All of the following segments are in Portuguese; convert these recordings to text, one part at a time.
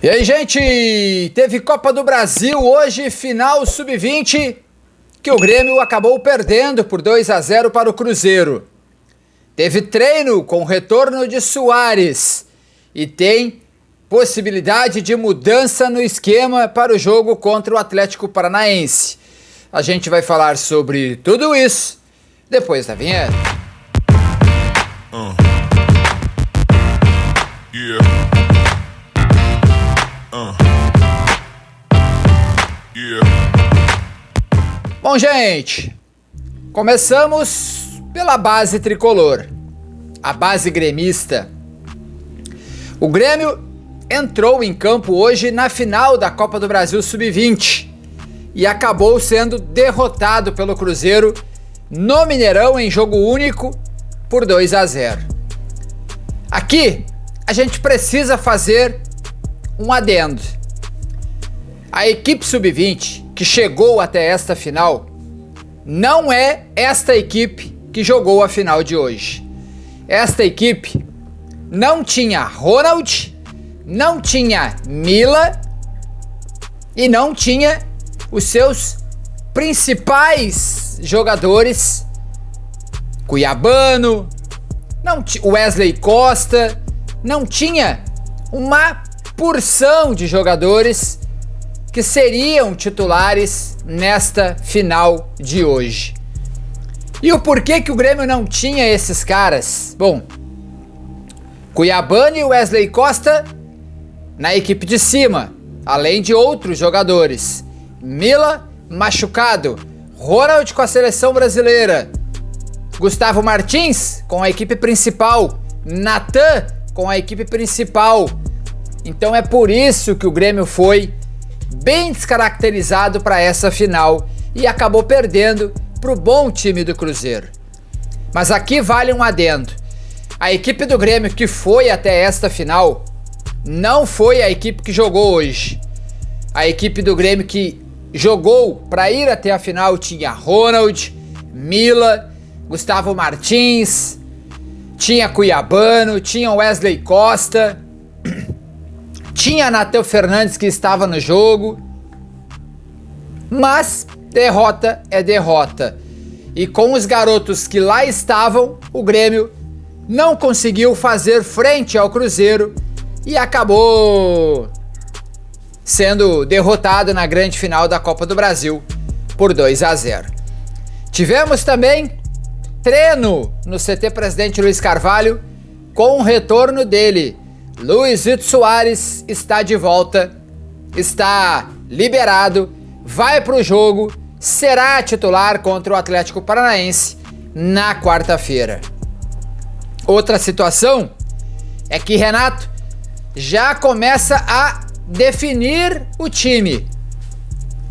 E aí, gente, teve Copa do Brasil hoje, final sub-20, que o Grêmio acabou perdendo por 2-0 para o Cruzeiro. Teve treino com o retorno de Soares e tem possibilidade de mudança no esquema para o jogo contra o Atlético Paranaense. A gente vai falar sobre tudo isso depois da vinheta. Bom, gente, começamos pela base tricolor, a base gremista. O Grêmio entrou em campo hoje na final da Copa do Brasil Sub-20 e acabou sendo derrotado pelo Cruzeiro no Mineirão em jogo único por 2-0. Aqui a gente precisa fazer um adendo. A equipe Sub-20 que chegou até esta final não é esta equipe que jogou a final de hoje. Esta equipe não tinha Ronald, não tinha Mila e não tinha os seus principais jogadores, Cuiabano, Wesley Costa, não tinha uma porção de jogadores que seriam titulares nesta final de hoje. E o porquê que o Grêmio não tinha esses caras? Bom, Cuiabano e Wesley Costa na equipe de cima, além de outros jogadores. Mila machucado, Ronald com a seleção brasileira, Gustavo Martins com a equipe principal, Natan com a equipe principal. Então é por isso que o Grêmio foi bem descaracterizado para essa final e acabou perdendo para o bom time do Cruzeiro. Mas aqui vale um adendo. A equipe do Grêmio que foi até esta final não foi a equipe que jogou hoje. A equipe do Grêmio que jogou para ir até a final tinha Ronald, Mila, Gustavo Martins, tinha Cuiabano, tinha Wesley Costa, tinha Natan Fernandes que estava no jogo, mas derrota é derrota. E com os garotos que lá estavam, o Grêmio não conseguiu fazer frente ao Cruzeiro e acabou sendo derrotado na grande final da Copa do Brasil por 2-0. Tivemos também treino no CT Presidente Luiz Carvalho com o retorno dele. Luizito Soares está de volta, está liberado, vai para o jogo, será titular contra o Atlético Paranaense na quarta-feira. Outra situação é que Renato já começa a definir o time.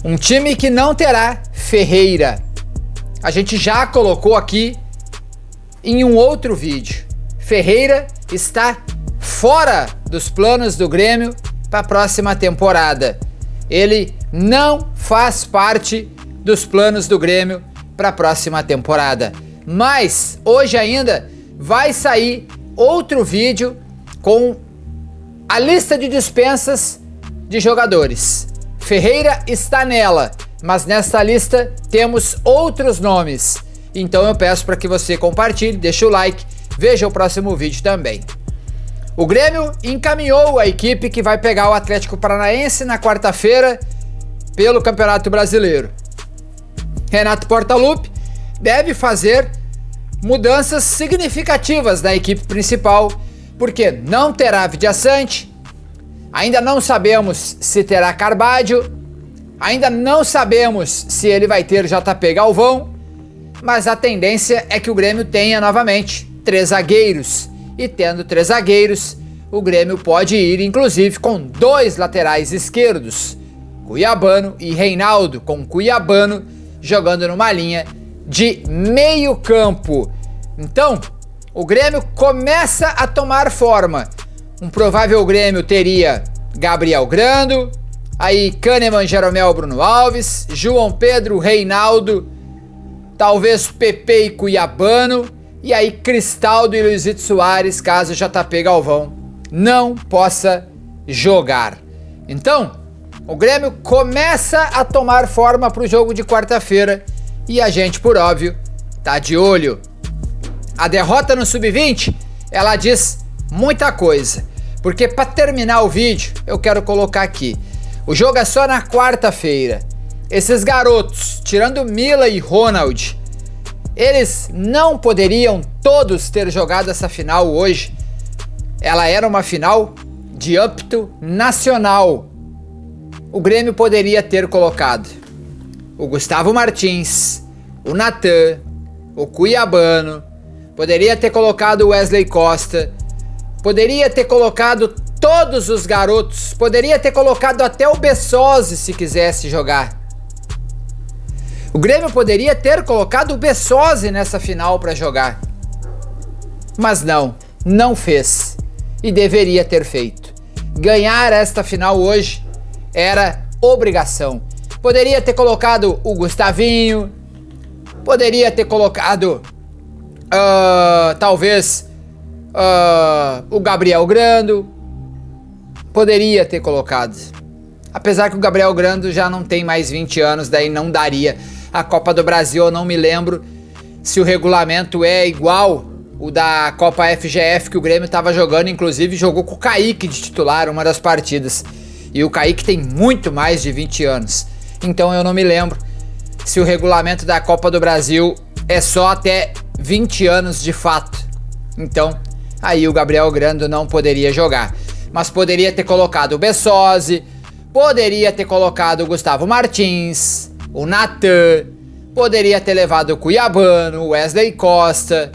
Um time que não terá Ferreira. A gente já colocou aqui em um outro vídeo. Ferreira está fora dos planos do Grêmio para a próxima temporada. Ele não faz parte dos planos do Grêmio para a próxima temporada. Mas hoje ainda vai sair outro vídeo com a lista de dispensas de jogadores. Ferreira está nela, mas nessa lista temos outros nomes. Então eu peço para que você compartilhe, deixe o like, veja o próximo vídeo também. O Grêmio encaminhou a equipe que vai pegar o Atlético Paranaense na quarta-feira pelo Campeonato Brasileiro. Renato Portaluppi deve fazer mudanças significativas na equipe principal, porque não terá Vidiaçante, ainda não sabemos se terá Carbadio, ainda não sabemos se ele vai ter JP Galvão, mas a tendência é que o Grêmio tenha novamente 3 zagueiros. E tendo 3 zagueiros, o Grêmio pode ir inclusive com 2 laterais esquerdos, Cuiabano e Reinaldo, com Cuiabano jogando numa linha de meio campo. Então, o Grêmio começa a tomar forma. Um provável Grêmio teria Gabriel Grando, aí Kahneman, Jeromel, Bruno Alves, João Pedro, Reinaldo, talvez Pepe e Cuiabano, e aí Cristaldo e Luizito Soares, caso JP Galvão não possa jogar. Então, o Grêmio começa a tomar forma para o jogo de quarta-feira e a gente, por óbvio, tá de olho. A derrota no Sub-20, ela diz muita coisa, porque para terminar o vídeo, eu quero colocar aqui. O jogo é só na quarta-feira. Esses garotos, tirando Mila e Ronald, eles não poderiam todos ter jogado essa final hoje. Ela era uma final de âmbito nacional. O Grêmio poderia ter colocado o Gustavo Martins, o Natan, o Cuiabano, poderia ter colocado o Wesley Costa, poderia ter colocado todos os garotos, poderia ter colocado até o Bessosi se quisesse jogar. O Grêmio poderia ter colocado o Bessosi nessa final para jogar. Mas não fez. E deveria ter feito. Ganhar esta final hoje era obrigação. Poderia ter colocado o Gustavinho, poderia ter colocado talvez o Gabriel Grando, poderia ter colocado. Apesar que o Gabriel Grando já não tem mais 20 anos, daí não daria. A Copa do Brasil eu não me lembro se o regulamento é igual o da Copa FGF que o Grêmio estava jogando, inclusive jogou com o Kaique de titular uma das partidas. E o Kaique tem muito mais de 20 anos. Então eu não me lembro se o regulamento da Copa do Brasil é só até 20 anos de fato. Então, aí o Gabriel Grando não poderia jogar. Mas poderia ter colocado o Bessosi, poderia ter colocado o Gustavo Martins, o Natan, poderia ter levado o Cuiabano, o Wesley Costa,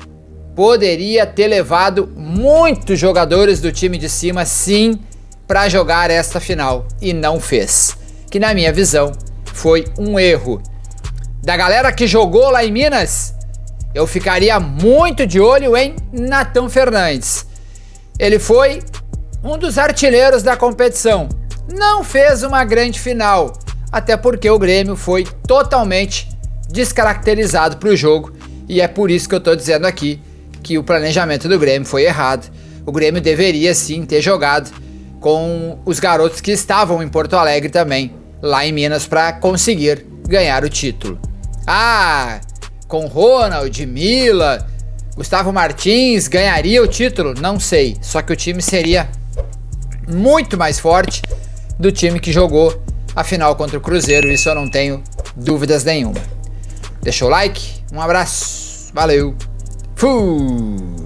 poderia ter levado muitos jogadores do time de cima, sim, para jogar esta final. E não fez. Que na minha visão foi um erro. Da galera que jogou lá em Minas, eu ficaria muito de olho em Nathan Fernandes. Ele foi um dos artilheiros da competição. Não fez uma grande final, até porque o Grêmio foi totalmente descaracterizado para o jogo. E é por isso que eu estou dizendo aqui que o planejamento do Grêmio foi errado. O Grêmio deveria sim ter jogado com os garotos que estavam em Porto Alegre também, lá em Minas, para conseguir ganhar o título. Com Ronald, Mila, Gustavo Martins ganharia o título? Não sei, só que o time seria muito mais forte do time que jogou a final contra o Cruzeiro, isso eu não tenho dúvidas nenhuma. Deixa o like, um abraço, valeu, fui!